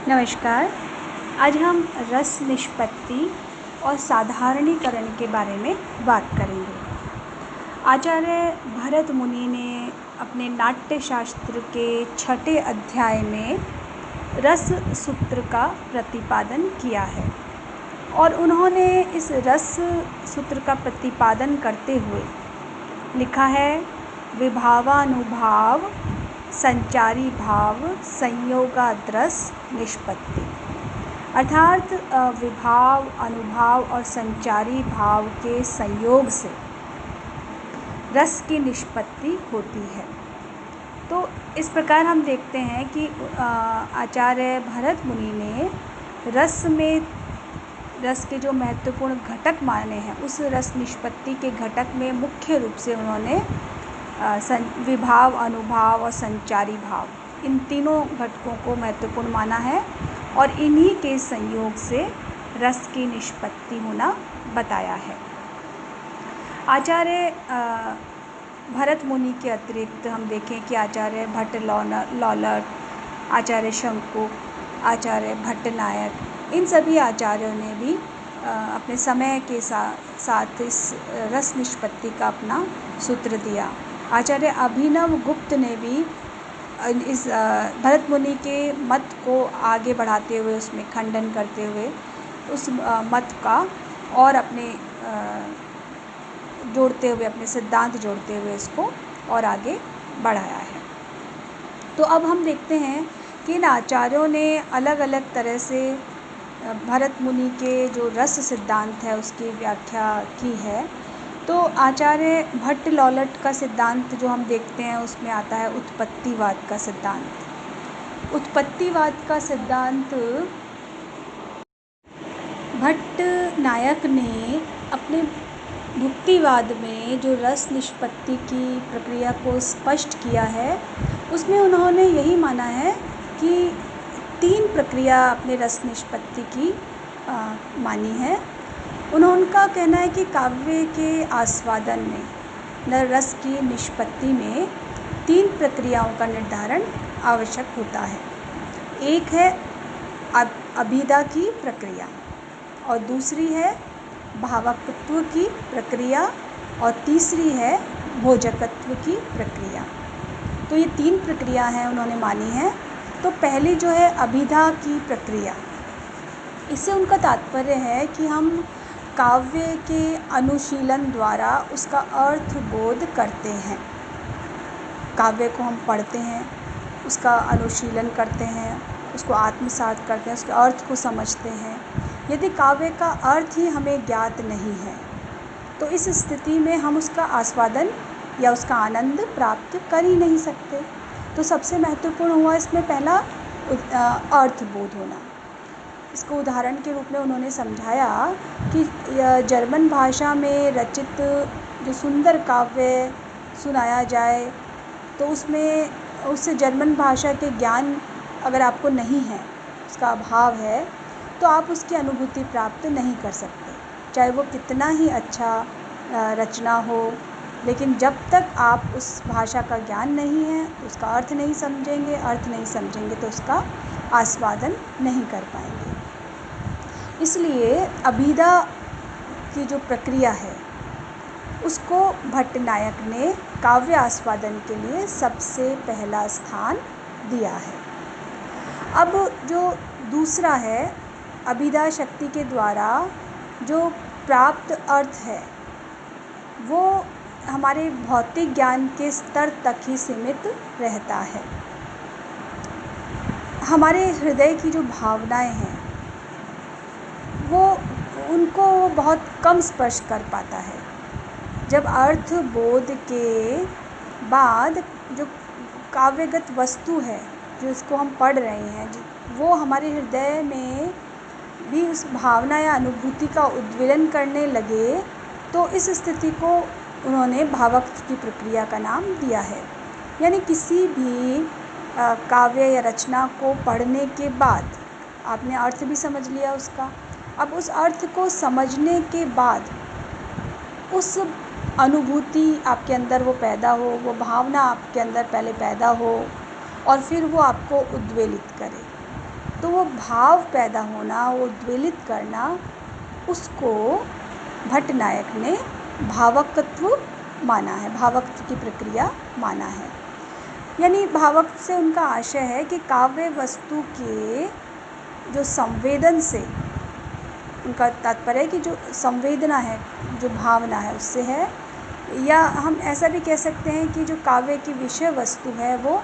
नमस्कार। आज हम रस निष्पत्ति और साधारणीकरण के बारे में बात करेंगे। आचार्य भरत मुनि ने अपने नाट्य शास्त्र के 6ठे अध्याय में रस सूत्र का प्रतिपादन किया है और उन्होंने इस रस सूत्र का प्रतिपादन करते हुए लिखा है, विभावानुभाव संचारी भाव संयोगाद्रस निष्पत्ति। अर्थात विभाव, अनुभाव और संचारी भाव के संयोग से रस की निष्पत्ति होती है। तो इस प्रकार हम देखते हैं कि आचार्य भरत मुनि ने रस के जो महत्वपूर्ण घटक माने हैं, उस रस निष्पत्ति के घटक में मुख्य रूप से उन्होंने विभाव, अनुभाव और संचारी भाव, इन तीनों घटकों को महत्वपूर्ण माना है और इन्हीं के संयोग से रस की निष्पत्ति होना बताया है। आचार्य भरत मुनि के अतिरिक्त हम देखें कि आचार्य भट्ट लौलट, आचार्य शंकु, आचार्य भट्टनायक, इन सभी आचार्यों ने भी अपने समय के साथ इस रस निष्पत्ति का अपना सूत्र दिया। आचार्य अभिनव गुप्त ने भी इस भरत मुनि के मत को आगे बढ़ाते हुए, उसमें खंडन करते हुए उस मत का और अपने जोड़ते हुए, अपने सिद्धांत जोड़ते हुए इसको और आगे बढ़ाया है। तो अब हम देखते हैं कि इन आचार्यों ने अलग अलग तरह से भरत मुनि के जो रस सिद्धांत है उसकी व्याख्या की है। तो आचार्य भट्ट लौलट का सिद्धांत जो हम देखते हैं उसमें आता है उत्पत्तिवाद का सिद्धांत। उत्पत्तिवाद का सिद्धांत भट्टनायक ने अपने भुक्तिवाद में जो रस निष्पत्ति की प्रक्रिया को स्पष्ट किया है, उसमें उन्होंने यही माना है कि 3 प्रक्रिया अपने रस निष्पत्ति की मानी है। उनका कहना है कि काव्य के आस्वादन में न रस की निष्पत्ति में 3 प्रक्रियाओं का निर्धारण आवश्यक होता है। एक है अभिधा की प्रक्रिया और दूसरी है भावकत्व की प्रक्रिया और तीसरी है भोजकत्व की प्रक्रिया। तो ये 3 प्रक्रिया हैं उन्होंने मानी है। तो पहली जो है अभिधा की प्रक्रिया, इससे उनका तात्पर्य है कि हम काव्य के अनुशीलन द्वारा उसका अर्थ बोध करते हैं। काव्य को हम पढ़ते हैं, उसका अनुशीलन करते हैं, उसको आत्मसात करते हैं, उसके अर्थ को समझते हैं। यदि काव्य का अर्थ ही हमें ज्ञात नहीं है तो इस स्थिति में हम उसका आस्वादन या उसका आनंद प्राप्त कर ही नहीं सकते। तो सबसे महत्वपूर्ण हुआ इसमें पहला अर्थ बोध होना। इसको उदाहरण के रूप में उन्होंने समझाया कि जर्मन भाषा में रचित जो सुंदर काव्य सुनाया जाए तो उससे जर्मन भाषा के ज्ञान अगर आपको नहीं है, उसका अभाव है, तो आप उसकी अनुभूति प्राप्त नहीं कर सकते, चाहे वो कितना ही अच्छा रचना हो। लेकिन जब तक आप उस भाषा का ज्ञान नहीं है, उसका अर्थ नहीं समझेंगे तो उसका आस्वादन नहीं कर पाएंगे। इसलिए अभिधा की जो प्रक्रिया है उसको भट्टनायक ने काव्य आस्वादन के लिए सबसे पहला स्थान दिया है। अब जो दूसरा है, अभिधा शक्ति के द्वारा जो प्राप्त अर्थ है वो हमारे भौतिक ज्ञान के स्तर तक ही सीमित रहता है। हमारे हृदय की जो भावनाएं हैं वो उनको बहुत कम स्पर्श कर पाता है। जब अर्थ बोध के बाद जो काव्यगत वस्तु है, जो इसको हम पढ़ रहे हैं, वो हमारे हृदय में भी उस भावना या अनुभूति का उद्वेलन करने लगे, तो इस स्थिति को उन्होंने भावकत्व की प्रक्रिया का नाम दिया है। यानी किसी भी काव्य या रचना को पढ़ने के बाद आपने अर्थ भी समझ लिया उसका, अब उस अर्थ को समझने के बाद उस अनुभूति आपके अंदर वो पैदा हो, वो भावना आपके अंदर पहले पैदा हो और फिर वो आपको उद्वेलित करे। तो वो भाव पैदा होना, वो उद्वेलित करना, उसको भट्ट नायक ने भावकत्व माना है, भावकत्व की प्रक्रिया माना है। यानी भावक से उनका आशय है कि काव्य वस्तु के जो संवेदन से, उनका तात्पर्य है कि जो संवेदना है, जो भावना है उससे है, या हम ऐसा भी कह सकते हैं कि जो काव्य की विषय वस्तु है वो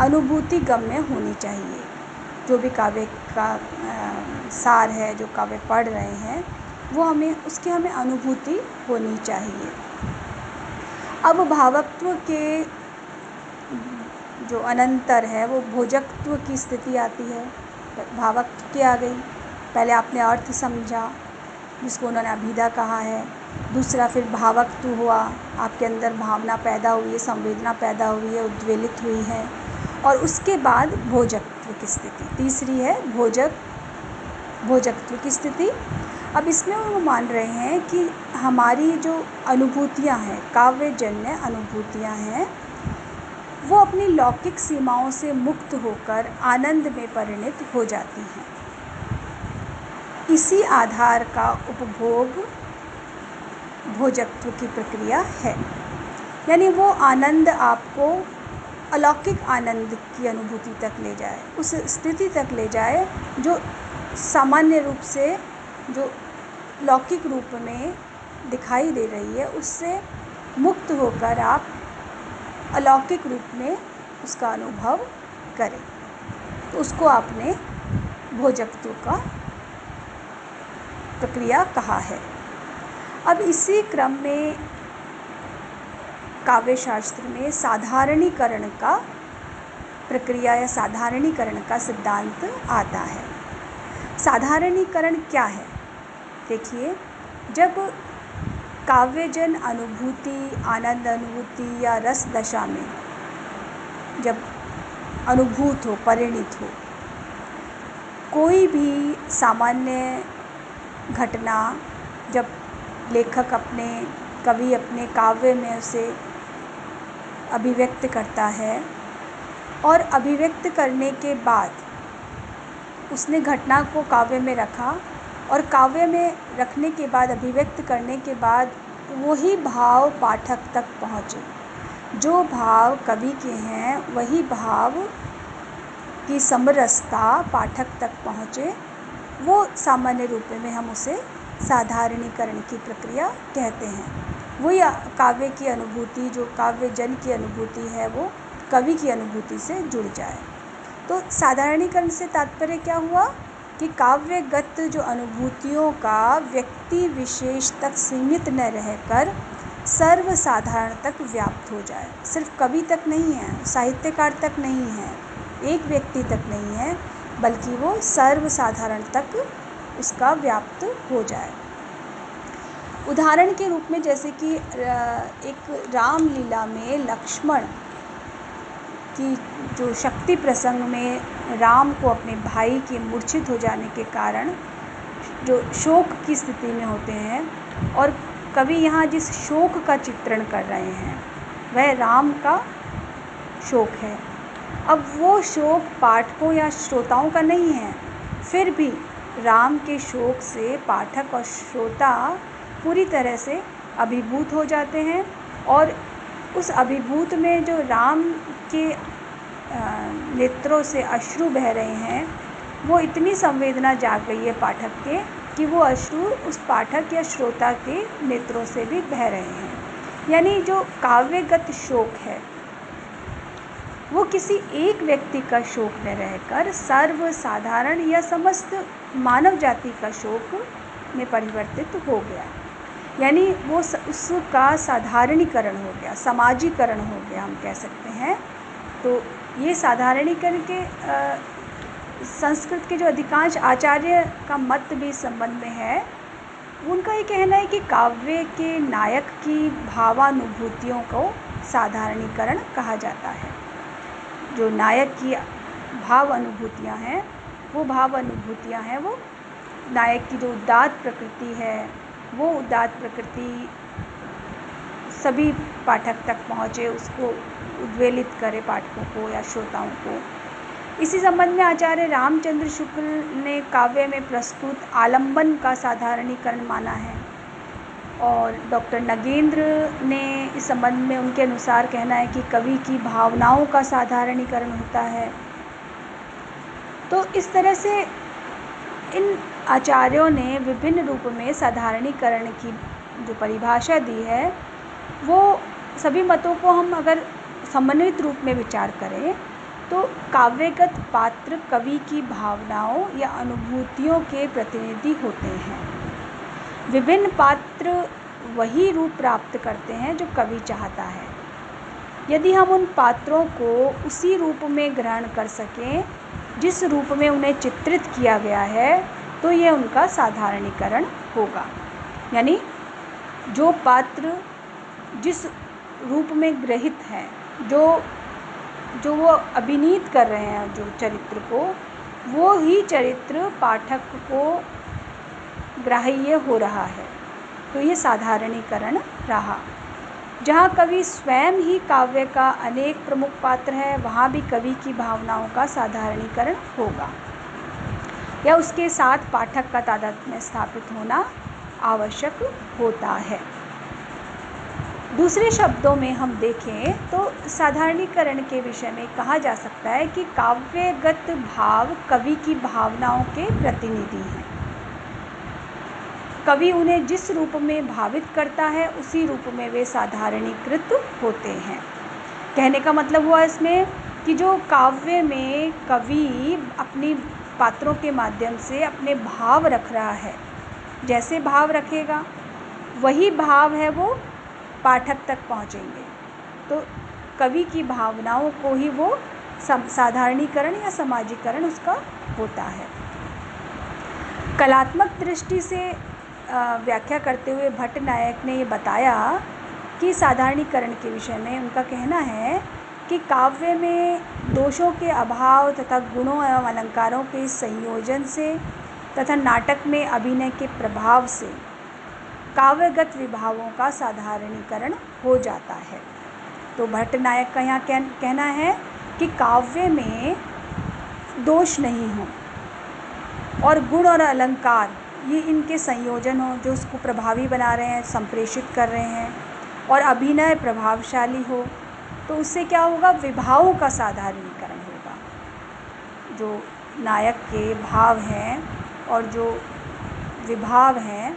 अनुभूति गम्य होनी चाहिए। जो भी काव्य का सार है, जो काव्य पढ़ रहे हैं, वो उसकी हमें अनुभूति होनी चाहिए। अब भावत्व के जो अनंतर है वो भोजकत्व की स्थिति आती है। भावत्व की आ गई, पहले आपने अर्थ समझा जिसको उन्होंने अभिधा कहा है, दूसरा फिर भावत्व हुआ, आपके अंदर भावना पैदा हुई है, संवेदना पैदा हुई है, उद्वेलित हुई है, और उसके बाद भोजकत्व की स्थिति, तीसरी है भोजकत्व की स्थिति। अब इसमें वो मान रहे हैं कि हमारी जो अनुभूतियाँ हैं, काव्यजन्य अनुभूतियाँ हैं, वो अपनी लौकिक सीमाओं से मुक्त होकर आनंद में परिणत हो जाती हैं। इसी आधार का उपभोग भोजकत्व की प्रक्रिया है। यानी वो आनंद आपको अलौकिक आनंद की अनुभूति तक ले जाए, उस स्थिति तक ले जाए जो सामान्य रूप से, जो लौकिक रूप में दिखाई दे रही है, उससे मुक्त होकर आप अलौकिक रूप में उसका अनुभव करें। तो उसको आपने भोजकत्व का प्रक्रिया कहा है। अब इसी क्रम में काव्य शास्त्र में साधारणीकरण का प्रक्रिया या साधारणीकरण का सिद्धांत आता है। साधारणीकरण क्या है? देखिए, जब काव्यजन अनुभूति, आनंद अनुभूति या रस दशा में जब अनुभूत हो, परिणित हो, कोई भी सामान्य घटना जब लेखक कवि अपने काव्य में उसे अभिव्यक्त करता है, और अभिव्यक्त करने के बाद उसने घटना को काव्य में रखा, और काव्य में रखने के बाद, अभिव्यक्त करने के बाद वही भाव पाठक तक पहुँचे। जो भाव कवि के हैं वही भाव की समरसता पाठक तक पहुँचे, वो सामान्य रूप में हम उसे साधारणीकरण की प्रक्रिया कहते हैं। वही काव्य की अनुभूति, जो काव्यजन की अनुभूति है, वो कवि की अनुभूति से जुड़ जाए। तो साधारणीकरण से तात्पर्य क्या हुआ कि काव्यगत जो अनुभूतियों का व्यक्ति विशेष तक सीमित न रहकर सर्वसाधारण तक व्याप्त हो जाए। सिर्फ कवि तक नहीं है, साहित्यकार तक नहीं है, एक व्यक्ति तक नहीं है, बल्कि वो सर्वसाधारण तक उसका व्याप्त हो जाए। उदाहरण के रूप में, जैसे कि एक रामलीला में लक्ष्मण की जो शक्ति प्रसंग में राम को अपने भाई के मूर्छित हो जाने के कारण जो शोक की स्थिति में होते हैं, और कवि यहाँ जिस शोक का चित्रण कर रहे हैं वह राम का शोक है। अब वो शोक पाठकों या श्रोताओं का नहीं है, फिर भी राम के शोक से पाठक और श्रोता पूरी तरह से अभिभूत हो जाते हैं, और उस अभिभूत में जो राम के नेत्रों से अश्रु बह रहे हैं, वो इतनी संवेदना जाग गई है पाठक के कि वो अश्रु उस पाठक या श्रोता के नेत्रों से भी बह रहे हैं। यानी जो काव्यगत शोक है वो किसी एक व्यक्ति का शोक न रहकर सर्वसाधारण या समस्त मानव जाति का शोक में परिवर्तित हो गया। यानी वो उसका साधारणीकरण हो गया, समाजीकरण हो गया, हम कह सकते हैं। तो ये साधारणीकरण के संस्कृत के जो अधिकांश आचार्य का मत भी इस संबंध में है। उनका ये कहना है कि काव्य के नायक की भावानुभूतियों को साधारणीकरण कहा जाता है। जो नायक की भाव अनुभूतियाँ हैं, वो भाव अनुभूतियाँ हैं, वो नायक की जो उदात्त प्रकृति है, वो उदात्त प्रकृति सभी पाठक तक पहुँचे, उसको उद्वेलित करे, पाठकों को या श्रोताओं को। इसी संबंध में आचार्य रामचंद्र शुक्ल ने काव्य में प्रस्तुत आलंबन का साधारणीकरण माना है, और डॉक्टर नगेंद्र ने इस संबंध में उनके अनुसार कहना है कि कवि की भावनाओं का साधारणीकरण होता है। तो इस तरह से इन आचार्यों ने विभिन्न रूप में साधारणीकरण की जो परिभाषा दी है, वो सभी मतों को हम अगर समन्वित रूप में विचार करें तो काव्यगत पात्र कवि की भावनाओं या अनुभूतियों के प्रतिनिधि होते हैं। विभिन्न पात्र वही रूप प्राप्त करते हैं जो कवि चाहता है। यदि हम उन पात्रों को उसी रूप में ग्रहण कर सकें जिस रूप में उन्हें चित्रित किया गया है, तो ये उनका साधारणीकरण होगा। यानी जो पात्र जिस रूप में ग्रहित हैं, जो वो अभिनीत कर रहे हैं जो चरित्र को, वो ही चरित्र पाठक को ग्राह्य हो रहा है, तो ये साधारणीकरण रहा। जहाँ कवि स्वयं ही काव्य का अनेक प्रमुख पात्र है, वहाँ भी कवि की भावनाओं का साधारणीकरण होगा, या उसके साथ पाठक का तादात्म्य स्थापित होना आवश्यक होता है। दूसरे शब्दों में हम देखें तो साधारणीकरण के विषय में कहा जा सकता है कि काव्यगत भाव कवि की भावनाओं के प्रतिनिधि हैं। कवि उन्हें जिस रूप में भावित करता है, उसी रूप में वे साधारणीकृत होते हैं। कहने का मतलब हुआ इसमें कि जो काव्य में कवि अपनी पात्रों के माध्यम से अपने भाव रख रहा है, जैसे भाव रखेगा वही भाव है वो पाठक तक पहुँचेंगे। तो कवि की भावनाओं को ही वो साधारणीकरण या समाजीकरण उसका होता है। कलात्मक दृष्टि से व्याख्या करते हुए भट्टनायक ने ये बताया कि साधारणीकरण के विषय में उनका कहना है कि काव्य में दोषों के अभाव तथा गुणों एवं अलंकारों के संयोजन से तथा नाटक में अभिनय के प्रभाव से काव्यगत विभावों का साधारणीकरण हो जाता है। तो भट्टनायक का यहाँ कहना है कि काव्य में दोष नहीं हो और गुण और अलंकार ये इनके संयोजन हो जो उसको प्रभावी बना रहे हैं, संप्रेषित कर रहे हैं, और अभिनय प्रभावशाली हो, तो उससे क्या होगा, विभावों का साधारणीकरण होगा। जो नायक के भाव हैं और जो विभाव हैं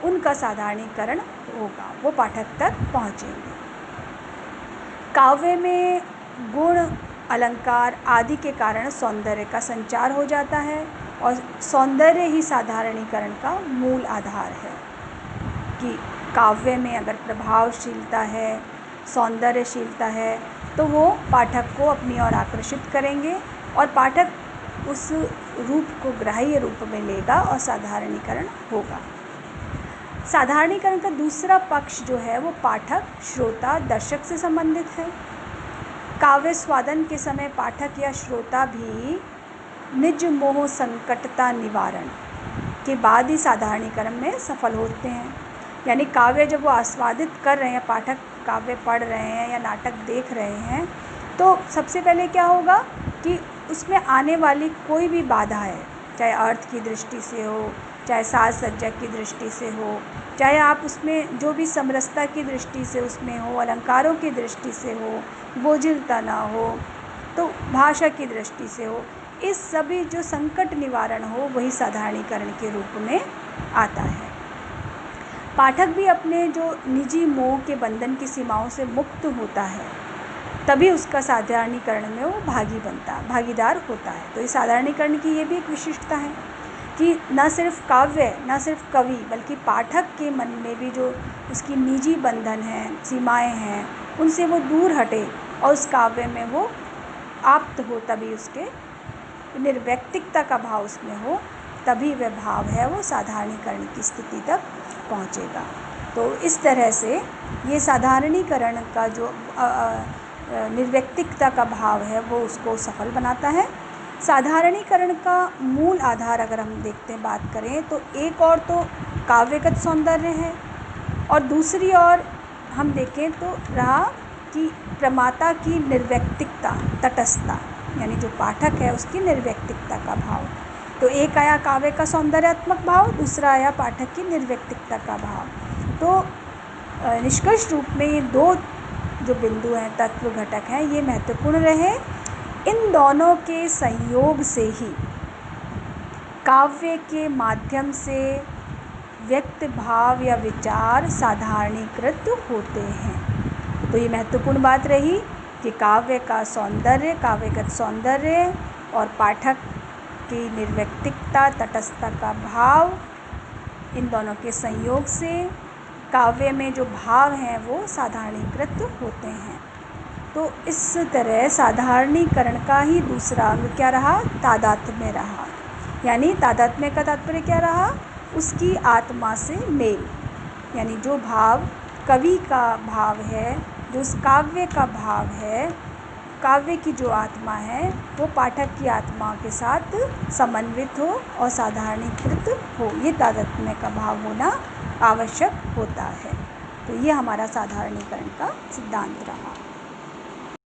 उनका साधारणीकरण होगा, वो पाठक तक पहुँचेंगे। काव्य में गुण, अलंकार आदि के कारण सौंदर्य का संचार हो जाता है, और सौंदर्य ही साधारणीकरण का मूल आधार है। कि काव्य में अगर प्रभावशीलता है, सौंदर्यशीलता है, तो वो पाठक को अपनी ओर आकर्षित करेंगे और पाठक उस रूप को ग्राह्य रूप में लेगा और साधारणीकरण होगा। साधारणीकरण का दूसरा पक्ष जो है वो पाठक, श्रोता, दर्शक से संबंधित है। काव्य स्वादन के समय पाठक या श्रोता भी निज मोह संकटता निवारण के बाद ही साधारणीकरण में सफल होते हैं। यानी काव्य जब वो आस्वादित कर रहे हैं, पाठक काव्य पढ़ रहे हैं या नाटक देख रहे हैं, तो सबसे पहले क्या होगा कि उसमें आने वाली कोई भी बाधा है, चाहे अर्थ की दृष्टि से हो, चाहे साज सज्जा की दृष्टि से हो, चाहे आप उसमें जो भी समरसता की दृष्टि से उसमें हो, अलंकारों की दृष्टि से हो, बोझिलता ना हो, तो भाषा की दृष्टि से हो, इस सभी जो संकट निवारण हो वही साधारणीकरण के रूप में आता है। पाठक भी अपने जो निजी मोह के बंधन की सीमाओं से मुक्त होता है, तभी उसका साधारणीकरण में वो भागीदार होता है। तो इस साधारणीकरण की ये भी एक विशिष्टता है कि न सिर्फ काव्य, न सिर्फ कवि, बल्कि पाठक के मन में भी जो उसकी निजी बंधन हैं, सीमाएं हैं, उनसे वो दूर हटे और उस काव्य में वो आप्त हो, तभी उसके निर्व्यक्तिकता का भाव उसमें हो, तभी वह भाव है वो साधारणीकरण की स्थिति तक पहुँचेगा। तो इस तरह से ये साधारणीकरण का जो निर्व्यक्तिकता का भाव है वो उसको सफल बनाता है। साधारणीकरण का मूल आधार अगर हम देखते हैं, बात करें तो एक और तो काव्यगत सौंदर्य है, और दूसरी ओर हम देखें तो रहा कि प्रमाता की निर्व्यक्तिकता, तटस्थता, यानी जो पाठक है उसकी निर्व्यक्तिकता का भाव। तो एक आया काव्य का सौंदर्यात्मक भाव, दूसरा आया पाठक की निर्व्यक्तिकता का भाव। तो निष्कर्ष रूप में ये दो जो बिंदु हैं, तत्व घटक हैं, ये महत्वपूर्ण रहे। इन दोनों के संयोग से ही काव्य के माध्यम से व्यक्त भाव या विचार साधारणीकृत होते हैं। तो ये महत्वपूर्ण बात रही कि काव्य का सौंदर्य, काव्यगत सौंदर्य और पाठक की निर्व्यक्तिकता, तटस्थता का भाव, इन दोनों के संयोग से काव्य में जो भाव हैं वो साधारणीकृत होते हैं। तो इस तरह साधारणीकरण का ही दूसरा अंग क्या रहा? तादात्म्य रहा। यानी तादात्म्य का तात्पर्य क्या रहा? उसकी आत्मा से मेल, यानी जो भाव कवि का भाव है, जो उस काव्य का भाव है, काव्य की जो आत्मा है वो पाठक की आत्मा के साथ समन्वित हो और साधारणीकृत हो, ये तादात्म्य का भाव होना आवश्यक होता है। तो ये हमारा साधारणीकरण का सिद्धांत रहा।